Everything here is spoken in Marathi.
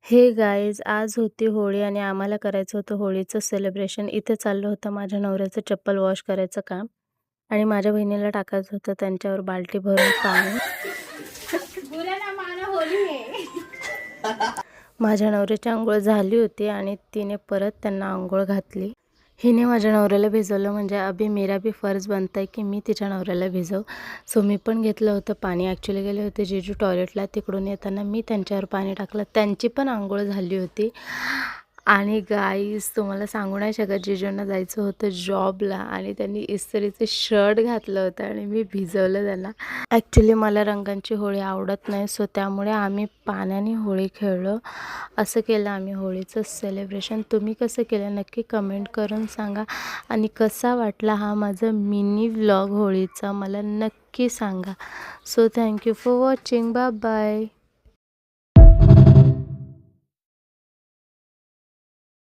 हे गाईज, आज होती होळी आणि आम्हाला करायचं होतं होळीचं सेलिब्रेशन. इथे चाललं होतं माझ्या नवऱ्याचं चप्पल वॉश करायचं काम आणि माझ्या बहिणीला टाकायचं होतं त्यांच्यावर बाल्टी भरून पाणी. माझ्या नवऱ्याची अंघोळ झाली होती आणि तिने परत त्यांना अंघोळ घातली. हिने माझ्या नवऱ्याला भिजवलं म्हणजे अभी मेरा भी फर्ज बनता है की मी तिच्या नवऱ्याला भिजव. सो मी पण घेतलं होतं पाणी. ॲक्च्युली गेले होते जीजू टॉयलेटला. तिकडून येताना मी त्यांच्यावर पाणी टाकलं. त्यांची पण अंघोळ झाली होती. आणि गाईज, तुम्हाला सांगू नाही शकत, जीजूंना जायचं होतं जॉबला आणि त्यांनी इस्त्रीचं शर्ट घातलं होतं आणि मी भिजवलं त्यांना. ॲक्च्युली मला रंगांची होळी आवडत नाही, सो त्यामुळे आम्ही पाण्याने होळी खेळलो. असं केलं आम्ही होळीचं सेलिब्रेशन. तुम्ही कसं केलं नक्की कमेंट करून सांगा आणि कसा वाटला हा माझा मिनी व्लॉग होळीचा मला नक्की सांगा. So thank you for watching. Bye bye.